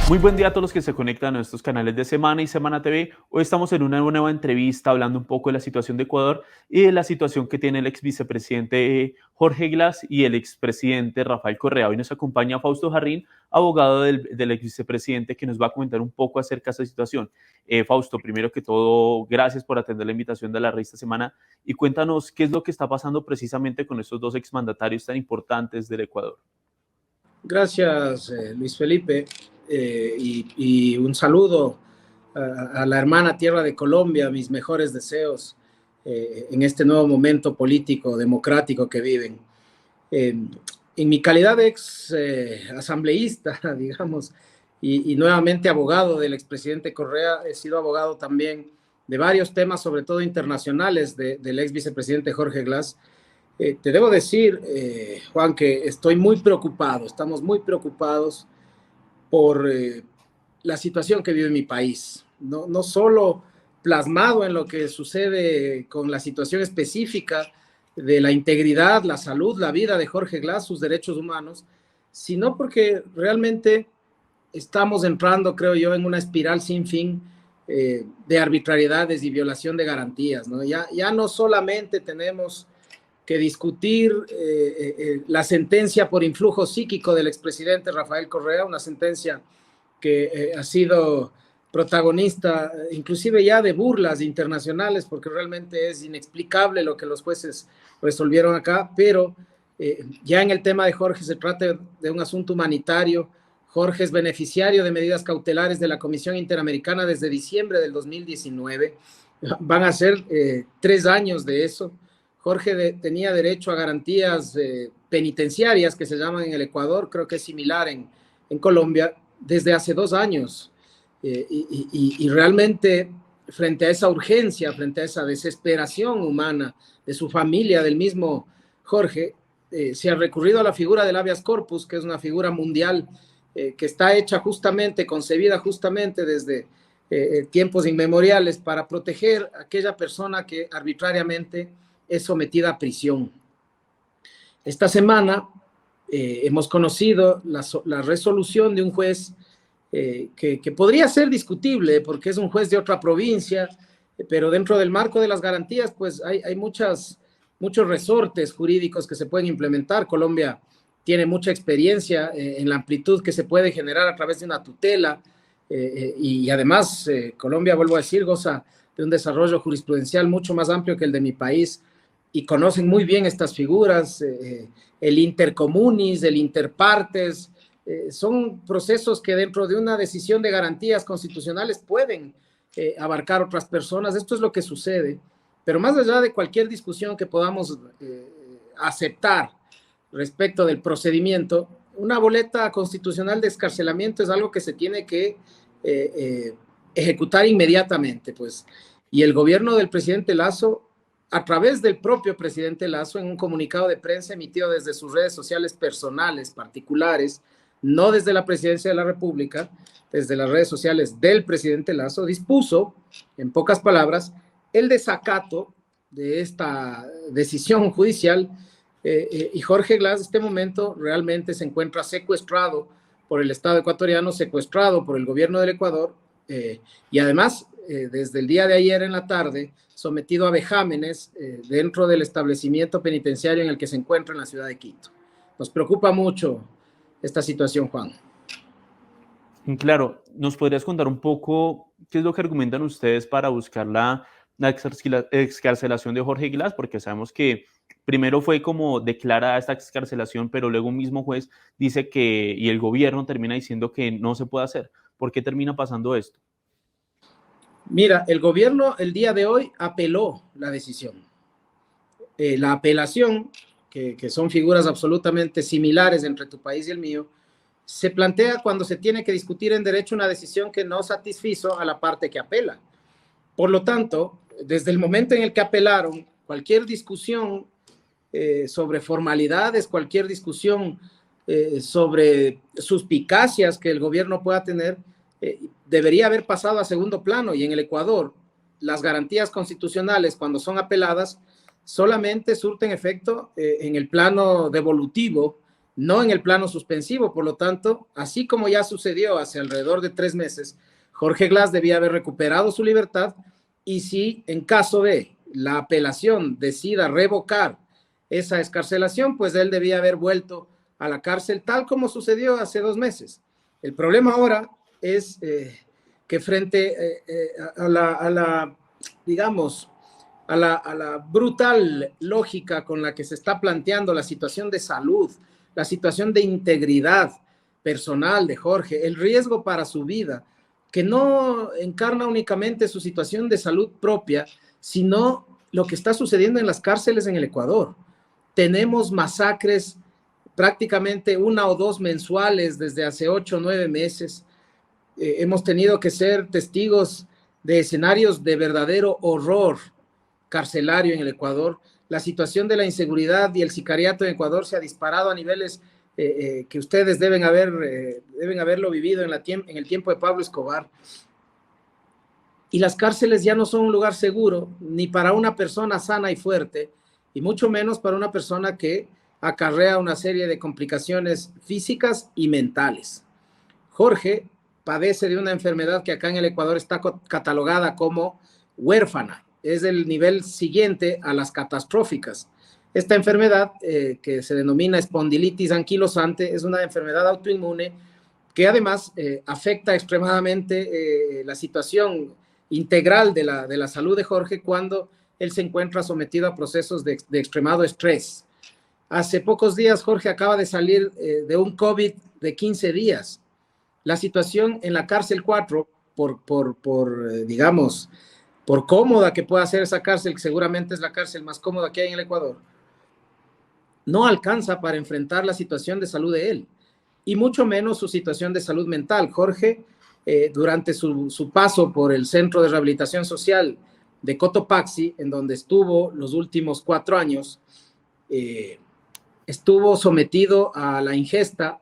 Muy buen día a todos los que se conectan a estos canales de Semana y Semana TV. Hoy estamos en una nueva entrevista hablando un poco de la situación de Ecuador y de la situación que tiene el ex vicepresidente Jorge Glass y el expresidente Rafael Correa. Hoy nos acompaña Fausto Jarrín, abogado del ex vicepresidente, que nos va a comentar un poco acerca de esta situación. Fausto, primero que todo, gracias por atender la invitación de la revista Semana y cuéntanos qué es lo que está pasando precisamente con estos dos exmandatarios tan importantes del Ecuador. Gracias, Luis Felipe, y un saludo a la hermana tierra de Colombia, mis mejores deseos en este nuevo momento político, democrático que viven. En mi calidad de ex asambleísta, digamos, y nuevamente abogado del expresidente Correa, he sido abogado también de varios temas, sobre todo internacionales, del ex vicepresidente Jorge Glass. Te debo decir, Juan, que estoy muy preocupado, estamos muy preocupados por la situación que vive mi país. No solo plasmado en lo que sucede con la situación específica de la integridad, la salud, la vida de Jorge Glass, sus derechos humanos, sino porque realmente estamos entrando, creo yo, en una espiral sin fin de arbitrariedades y violación de garantías, ¿no? Ya no solamente tenemos que discutir la sentencia por influjo psíquico del expresidente Rafael Correa, una sentencia que ha sido protagonista inclusive ya de burlas internacionales, porque realmente es inexplicable lo que los jueces resolvieron acá, pero ya en el tema de Jorge se trata de un asunto humanitario. Jorge es beneficiario de medidas cautelares de la Comisión Interamericana desde diciembre del 2019. Van a ser 3 años de eso. Jorge tenía derecho a garantías penitenciarias que se llaman en el Ecuador, creo que es similar en Colombia, desde hace 2 años. Y realmente, frente a esa urgencia, frente a esa desesperación humana de su familia, del mismo Jorge, se ha recurrido a la figura del habeas corpus, que es una figura mundial que está hecha justamente, concebida justamente desde tiempos inmemoriales para proteger a aquella persona que arbitrariamente es sometida a prisión. Esta semana hemos conocido la resolución de un juez que podría ser discutible porque es un juez de otra provincia, pero dentro del marco de las garantías, pues hay muchos resortes jurídicos que se pueden implementar. Colombia tiene mucha experiencia en la amplitud que se puede generar a través de una tutela, y además Colombia, vuelvo a decir, goza de un desarrollo jurisprudencial mucho más amplio que el de mi país, y conocen muy bien estas figuras, el intercomunis, el interpartes, son procesos que dentro de una decisión de garantías constitucionales pueden abarcar otras personas. Esto es lo que sucede, pero más allá de cualquier discusión que podamos aceptar respecto del procedimiento, una boleta constitucional de excarcelamiento es algo que se tiene que ejecutar inmediatamente, pues, y el gobierno del presidente Lasso, a través del propio presidente Lasso, en un comunicado de prensa emitido desde sus redes sociales personales, particulares, no desde la presidencia de la República, desde las redes sociales del presidente Lasso, dispuso, en pocas palabras, el desacato de esta decisión judicial, y Jorge Glass en este momento realmente se encuentra secuestrado por el Estado ecuatoriano, secuestrado por el gobierno del Ecuador, y además desde el día de ayer en la tarde sometido a vejámenes dentro del establecimiento penitenciario en el que se encuentra en la ciudad de Quito. Nos preocupa mucho esta situación, Juan. Claro, ¿nos podrías contar un poco qué es lo que argumentan ustedes para buscar la excarcelación de Jorge Glass? Porque sabemos que primero fue como declarada esta excarcelación, pero luego un mismo juez dice que, y el gobierno termina diciendo que no se puede hacer. ¿Por qué termina pasando esto? Mira, el gobierno el día de hoy apeló la decisión. La apelación, que son figuras absolutamente similares entre tu país y el mío, se plantea cuando se tiene que discutir en derecho una decisión que no satisfizo a la parte que apela. Por lo tanto, desde el momento en el que apelaron, cualquier discusión sobre formalidades, cualquier discusión sobre suspicacias que el gobierno pueda tener, debería haber pasado a segundo plano. Y en el Ecuador, las garantías constitucionales, cuando son apeladas, solamente surten efecto en el plano devolutivo no en el plano suspensivo. Por lo tanto, así como ya sucedió hace alrededor de 3 meses, Jorge Glass debía haber recuperado su libertad, y si en caso de la apelación decida revocar esa excarcelación, pues él debía haber vuelto a la cárcel, tal como sucedió hace 2 meses. El problema ahora es que frente a la, digamos, a la brutal lógica con la que se está planteando la situación de salud, la situación de integridad personal de Jorge, el riesgo para su vida, que no encarna únicamente su situación de salud propia, sino lo que está sucediendo en las cárceles en el Ecuador. Tenemos masacres prácticamente 1 o 2 mensuales desde hace 8 o 9 meses. Hemos tenido que ser testigos de escenarios de verdadero horror carcelario en el Ecuador. La situación de la inseguridad y el sicariato en Ecuador se ha disparado a niveles que ustedes deben haberlo vivido en el tiempo de Pablo Escobar. Y las cárceles ya no son un lugar seguro ni para una persona sana y fuerte, y mucho menos para una persona que acarrea una serie de complicaciones físicas y mentales. Jorge padece de una enfermedad que acá en el Ecuador está catalogada como huérfana. Es el nivel siguiente a las catastróficas. Esta enfermedad, que se denomina espondilitis anquilosante, es una enfermedad autoinmune que además afecta extremadamente la situación integral de la salud de Jorge cuando él se encuentra sometido a procesos de extremado estrés. Hace pocos días Jorge acaba de salir de un COVID de 15 días. La situación en la cárcel 4, digamos, por cómoda que pueda ser esa cárcel, que seguramente es la cárcel más cómoda que hay en el Ecuador, no alcanza para enfrentar la situación de salud de él, y mucho menos su situación de salud mental. Jorge, durante su paso por el Centro de Rehabilitación Social de Cotopaxi, en donde estuvo los últimos 4 años, estuvo sometido a la ingesta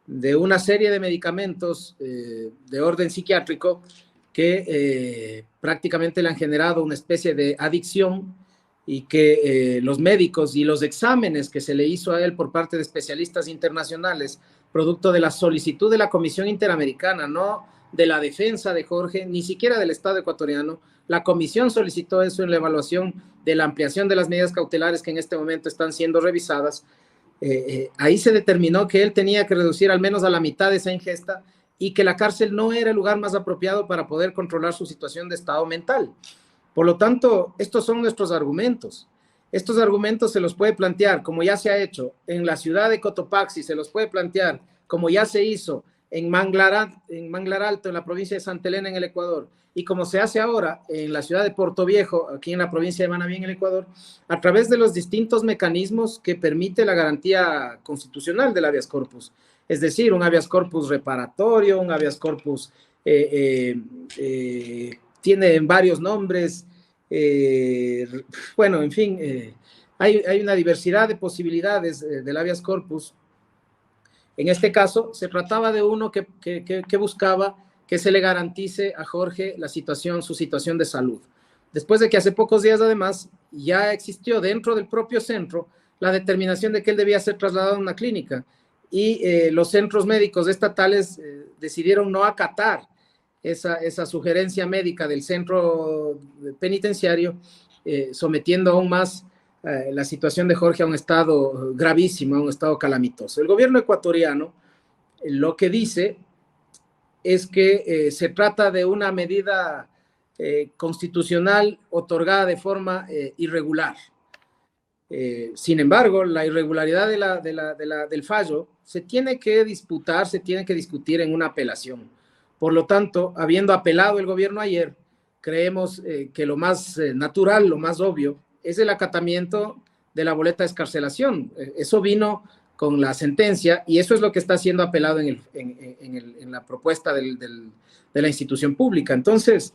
de una serie de medicamentos de orden psiquiátrico que prácticamente le han generado una especie de adicción, y que los médicos y los exámenes que se le hizo a él por parte de especialistas internacionales, producto de la solicitud de la Comisión Interamericana, no de la defensa de Jorge, ni siquiera del Estado ecuatoriano, la comisión solicitó eso en la evaluación de la ampliación de las medidas cautelares que en este momento están siendo revisadas. Ahí se determinó que él tenía que reducir al menos a la mitad de esa ingesta, y que la cárcel no era el lugar más apropiado para poder controlar su situación de estado mental. Por lo tanto, estos son nuestros argumentos. Estos argumentos se los puede plantear, como ya se ha hecho en la ciudad de Cotopaxi, se los puede plantear como ya se hizo en Manglar Alto, en la provincia de Santa Elena, en el Ecuador, y como se hace ahora en la ciudad de Portoviejo, aquí en la provincia de Manabí, en el Ecuador, a través de los distintos mecanismos que permite la garantía constitucional del habeas corpus. Es decir, un habeas corpus reparatorio, un habeas corpus tiene varios nombres, bueno, en fin, hay una diversidad de posibilidades del habeas corpus. En este caso, se trataba de uno que buscaba que se le garantice a Jorge su situación de salud. Después de que hace pocos días, además, ya existió dentro del propio centro la determinación de que él debía ser trasladado a una clínica, y los centros médicos estatales decidieron no acatar esa sugerencia médica del centro penitenciario, sometiendo aún más la situación de Jorge a un estado gravísimo, a un estado calamitoso. El gobierno ecuatoriano lo que dice es que se trata de una medida constitucional otorgada de forma irregular. Sin embargo, la irregularidad del fallo se tiene que disputar, se tiene que discutir en una apelación. Por lo tanto, habiendo apelado el gobierno ayer, creemos que lo más natural, lo más obvio, es el acatamiento de la boleta de excarcelación. Eso vino con la sentencia, y eso es lo que está siendo apelado en la propuesta de la institución pública. Entonces,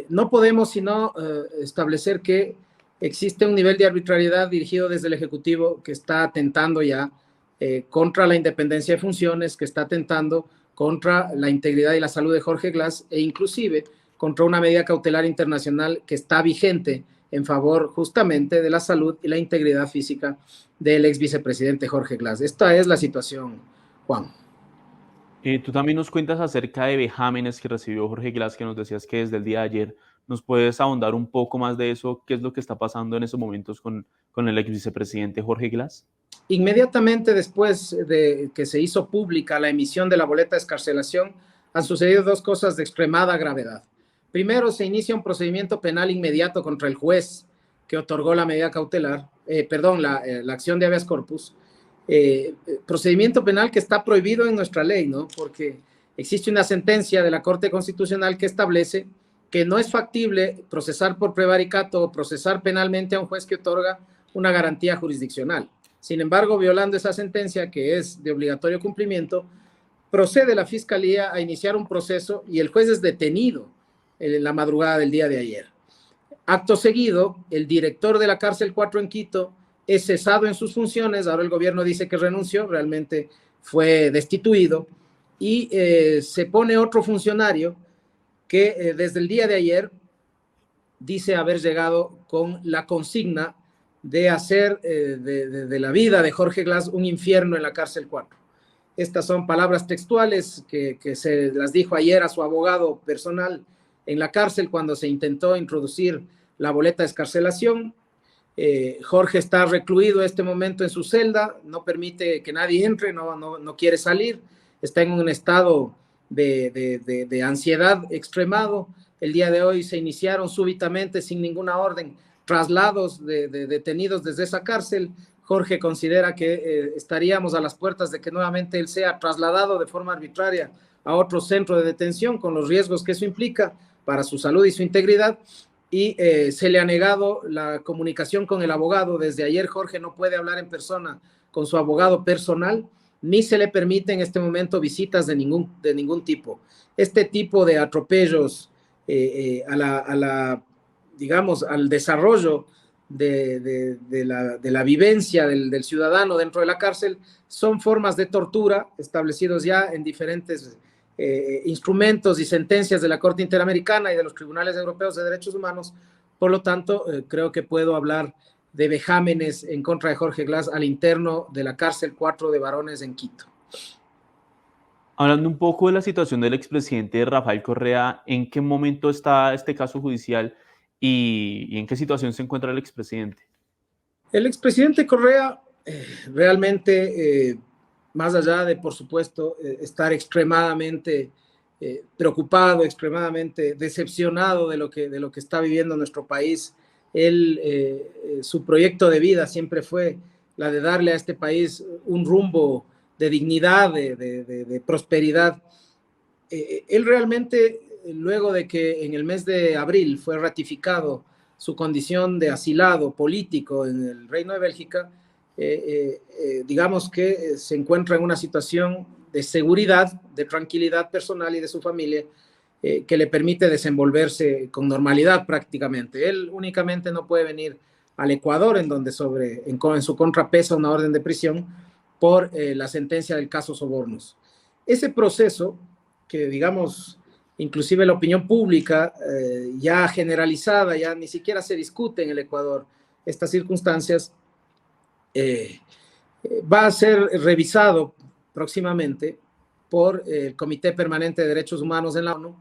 no podemos sino establecer que existe un nivel de arbitrariedad dirigido desde el Ejecutivo que está atentando ya contra la independencia de funciones, que está atentando contra la integridad y la salud de Jorge Glass, e inclusive contra una medida cautelar internacional que está vigente en favor justamente de la salud y la integridad física del ex vicepresidente Jorge Glass. Esta es la situación, Juan. Tú también nos cuentas acerca de vejámenes que recibió Jorge Glass, que nos decías que desde el día de ayer. ¿Nos puedes ahondar un poco más de eso? ¿Qué es lo que está pasando en esos momentos con el ex vicepresidente Jorge Glass? Inmediatamente después de que se hizo pública la emisión de la boleta de excarcelación, han sucedido dos cosas de extremada gravedad. Primero, se inicia un procedimiento penal inmediato contra el juez que otorgó la medida cautelar, la acción de habeas corpus, procedimiento penal que está prohibido en nuestra ley, ¿no? Porque existe una sentencia de la Corte Constitucional que establece que no es factible procesar por prevaricato o procesar penalmente a un juez que otorga una garantía jurisdiccional. Sin embargo, violando esa sentencia, que es de obligatorio cumplimiento, procede la Fiscalía a iniciar un proceso y el juez es detenido en la madrugada del día de ayer. Acto seguido, el director de la cárcel 4 en Quito es cesado en sus funciones. Ahora el gobierno dice que renunció, realmente fue destituido, y se pone otro funcionario que desde el día de ayer dice haber llegado con la consigna de hacer de la vida de Jorge Glass un infierno en la cárcel 4. Estas son palabras textuales que se las dijo ayer a su abogado personal en la cárcel cuando se intentó introducir la boleta de excarcelación. Jorge está recluido en este momento en su celda, no permite que nadie entre, no quiere salir, está en un estado de ansiedad extremado. El día de hoy se iniciaron súbitamente, sin ninguna orden, traslados de detenidos desde esa cárcel. Jorge considera que estaríamos a las puertas de que nuevamente él sea trasladado de forma arbitraria a otro centro de detención, con los riesgos que eso implica para su salud y su integridad, y se le ha negado la comunicación con el abogado. Desde ayer Jorge no puede hablar en persona con su abogado personal, ni se le permite en este momento visitas de ningún tipo. Este tipo de atropellos digamos, al desarrollo de la vivencia del ciudadano dentro de la cárcel son formas de tortura establecidos ya en diferentes instrumentos y sentencias de la Corte Interamericana y de los Tribunales Europeos de Derechos Humanos. Por lo tanto, creo que puedo hablar de vejámenes en contra de Jorge Glass al interno de la cárcel 4 de varones en Quito. Hablando un poco de la situación del expresidente Rafael Correa, ¿en qué momento está este caso judicial y en qué situación se encuentra el expresidente? El expresidente Correa realmente, más allá de, por supuesto, estar extremadamente preocupado, extremadamente decepcionado de lo que está viviendo nuestro país, su proyecto de vida siempre fue la de darle a este país un rumbo de dignidad, de prosperidad. Él realmente, luego de que en el mes de abril fue ratificado su condición de asilado político en el Reino de Bélgica, digamos que se encuentra en una situación de seguridad, de tranquilidad personal y de su familia, que le permite desenvolverse con normalidad prácticamente. Él únicamente no puede venir al Ecuador, en donde en su contra pesa una orden de prisión por la sentencia del caso Sobornos. Ese proceso, que digamos, inclusive la opinión pública ya generalizada, ya ni siquiera se discute en el Ecuador estas circunstancias, va a ser revisado próximamente por el Comité Permanente de Derechos Humanos en la ONU,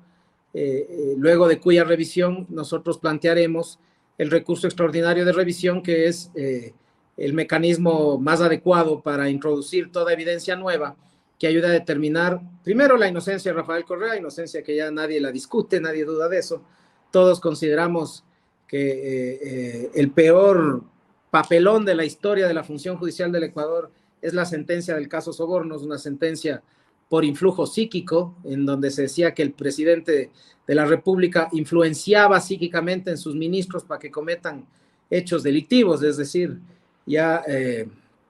luego de cuya revisión nosotros plantearemos el recurso extraordinario de revisión, que es el mecanismo más adecuado para introducir toda evidencia nueva que ayude a determinar, primero, la inocencia de Rafael Correa, inocencia que ya nadie la discute, nadie duda de eso. Todos consideramos que el peor papelón de la historia de la función judicial del Ecuador es la sentencia del caso Sobornos, una sentencia por influjo psíquico, en donde se decía que el presidente de la República influenciaba psíquicamente en sus ministros para que cometan hechos delictivos, es decir, ya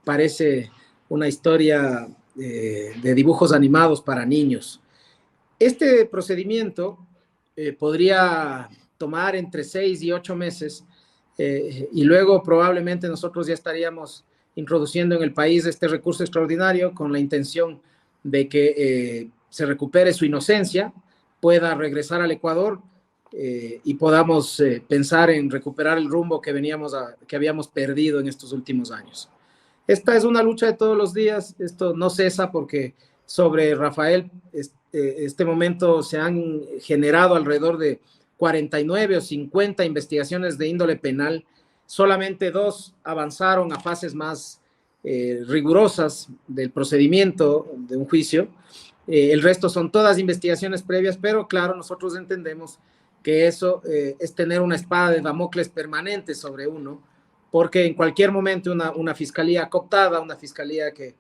parece una historia de dibujos animados para niños. Este procedimiento podría tomar entre 6 y 8 meses y luego probablemente nosotros ya estaríamos introduciendo en el país este recurso extraordinario con la intención de que se recupere su inocencia, pueda regresar al Ecuador y podamos pensar en recuperar el rumbo que habíamos perdido en estos últimos años. Esta es una lucha de todos los días, esto no cesa porque sobre Rafael este momento se han generado alrededor de 49 o 50 investigaciones de índole penal, solamente 2 avanzaron a fases más rigurosas del procedimiento de un juicio, el resto son todas investigaciones previas, pero claro, nosotros entendemos que eso es tener una espada de Damocles permanente sobre uno, porque en cualquier momento una fiscalía cooptada, una fiscalía que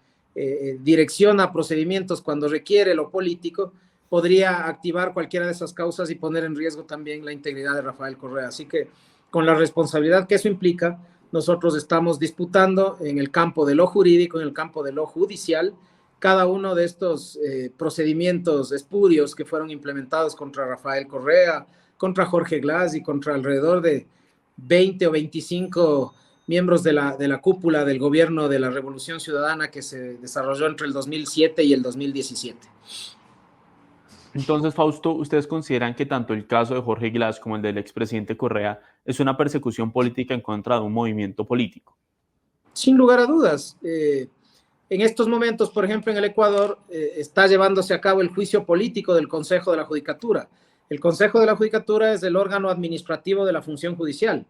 direcciona procedimientos cuando requiere lo político, podría activar cualquiera de esas causas y poner en riesgo también la integridad de Rafael Correa. Así que con la responsabilidad que eso implica, nosotros estamos disputando en el campo de lo jurídico, en el campo de lo judicial, cada uno de estos procedimientos espurios que fueron implementados contra Rafael Correa, contra Jorge Glass y contra alrededor de 20 o 25 miembros de la cúpula del gobierno de la Revolución Ciudadana que se desarrolló entre el 2007 y el 2017. Entonces, Fausto, ¿ustedes consideran que tanto el caso de Jorge Glass como el del expresidente Correa es una persecución política en contra de un movimiento político? Sin lugar a dudas. En estos momentos, por ejemplo, en el Ecuador, está llevándose a cabo el juicio político del Consejo de la Judicatura. El Consejo de la Judicatura es el órgano administrativo de la función judicial.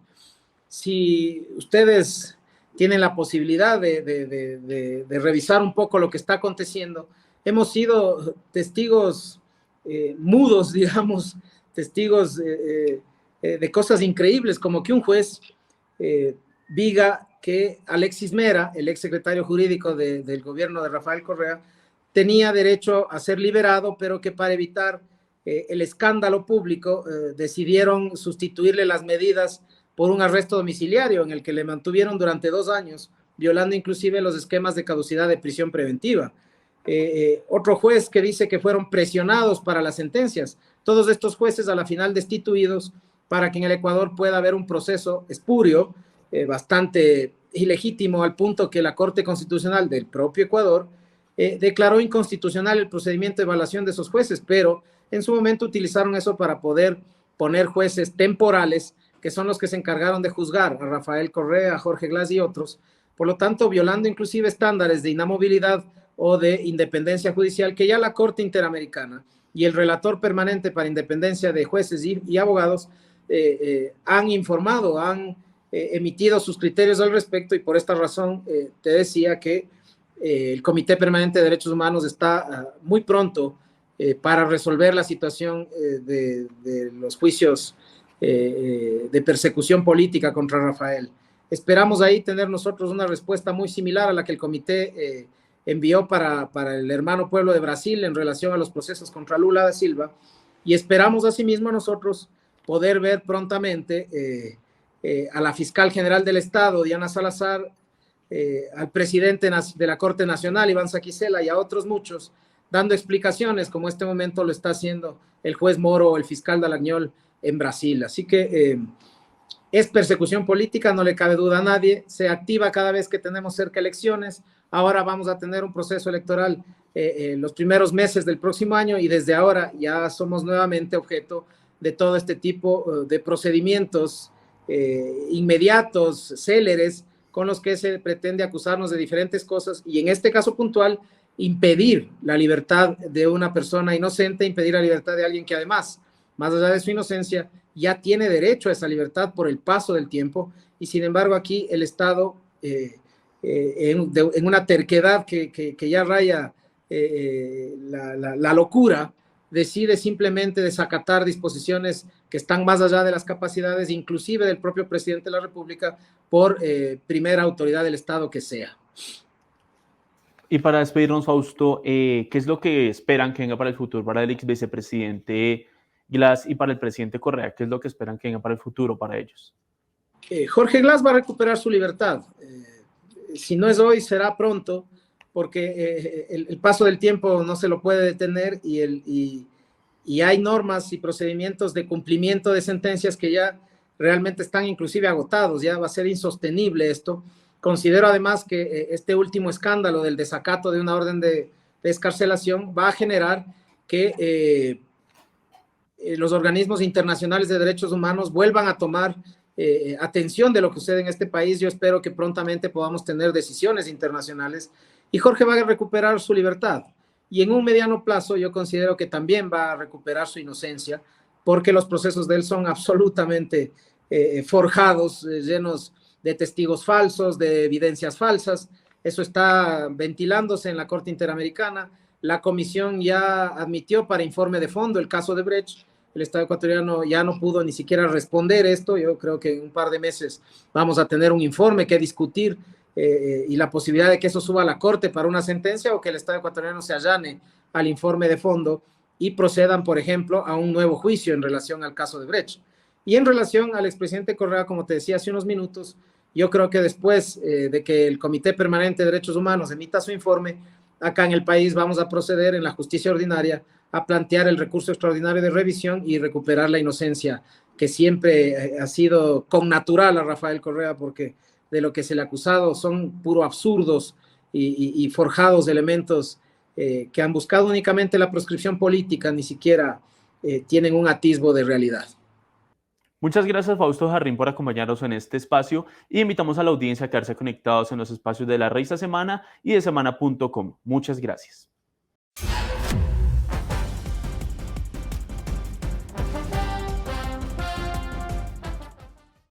Si ustedes tienen la posibilidad de revisar un poco lo que está aconteciendo, hemos sido testigos mudos, digamos, testigos de cosas increíbles, como que un juez diga que Alexis Mera, el exsecretario jurídico del gobierno de Rafael Correa, tenía derecho a ser liberado, pero que para evitar el escándalo público decidieron sustituirle las medidas por un arresto domiciliario en el que le mantuvieron durante 2 años, violando inclusive los esquemas de caducidad de prisión preventiva. Otro juez que dice que fueron presionados para las sentencias. Todos estos jueces a la final destituidos para que en el Ecuador pueda haber un proceso espurio, bastante ilegítimo, al punto que la Corte Constitucional del propio Ecuador declaró inconstitucional el procedimiento de evaluación de esos jueces, pero en su momento utilizaron eso para poder poner jueces temporales, que son los que se encargaron de juzgar a Rafael Correa, a Jorge Glass y otros, por lo tanto violando inclusive estándares de inamovilidad o de independencia judicial que ya la Corte Interamericana y el relator permanente para independencia de jueces y abogados han informado, han emitido sus criterios al respecto, y por esta razón te decía que el Comité Permanente de Derechos Humanos está muy pronto para resolver la situación de los juicios de persecución política contra Rafael. Esperamos ahí tener nosotros una respuesta muy similar a la que el comité envió para el hermano pueblo de Brasil en relación a los procesos contra Lula da Silva, y esperamos asimismo nosotros poder ver prontamente a la fiscal general del Estado, Diana Salazar, al presidente de la Corte Nacional, Iván Saquicela, y a otros muchos, dando explicaciones, como este momento lo está haciendo el juez Moro o el fiscal Dallagnol en Brasil. Así que es persecución política, no le cabe duda a nadie, se activa cada vez que tenemos cerca elecciones. Ahora vamos a tener un proceso electoral los primeros meses del próximo año, y desde ahora ya somos nuevamente objeto de todo este tipo de procedimientos inmediatos, céleres, con los que se pretende acusarnos de diferentes cosas, y en este caso puntual, impedir la libertad de una persona inocente, impedir la libertad de alguien que además, más allá de su inocencia, ya tiene derecho a esa libertad por el paso del tiempo, y sin embargo aquí el Estado, en una terquedad que ya raya la locura, decide simplemente desacatar disposiciones que están más allá de las capacidades, inclusive del propio presidente de la República, por primera autoridad del Estado que sea. Y para despedirnos, Fausto, ¿qué es lo que esperan que venga para el futuro para el ex vicepresidente Glass y para el presidente Correa? ¿Qué es lo que esperan que venga para el futuro para ellos? Jorge Glass va a recuperar su libertad. Si no es hoy, será pronto, porque el paso del tiempo no se lo puede detener, y hay normas y procedimientos de cumplimiento de sentencias que ya realmente están inclusive agotados. Ya va a ser insostenible esto. Considero además que este último escándalo del desacato de una orden de excarcelación va a generar que los organismos internacionales de derechos humanos vuelvan a tomar atención de lo que sucede en este país. Yo espero que prontamente podamos tener decisiones internacionales y Jorge va a recuperar su libertad. Y en un mediano plazo yo considero que también va a recuperar su inocencia, porque los procesos de él son absolutamente forjados, llenos de testigos falsos, de evidencias falsas. Eso está ventilándose en la Corte Interamericana. La comisión ya admitió para informe de fondo el caso de Brecht. El Estado ecuatoriano ya no pudo ni siquiera responder esto. Yo creo que en un par de meses vamos a tener un informe que discutir y la posibilidad de que eso suba a la Corte para una sentencia o que el Estado ecuatoriano se allane al informe de fondo y procedan, por ejemplo, a un nuevo juicio en relación al caso de Brecht. Y en relación al expresidente Correa, como te decía hace unos minutos, yo creo que después de que el Comité Permanente de Derechos Humanos emita su informe, acá en el país vamos a proceder en la justicia ordinaria a plantear el recurso extraordinario de revisión y recuperar la inocencia que siempre ha sido connatural a Rafael Correa, porque de lo que se le ha acusado son puro absurdos y forjados elementos que han buscado únicamente la proscripción política, ni siquiera tienen un atisbo de realidad. Muchas gracias, Fausto Jarrín, por acompañarnos en este espacio y invitamos a la audiencia a quedarse conectados en los espacios de La Red esta semana y de semana.com. Muchas gracias.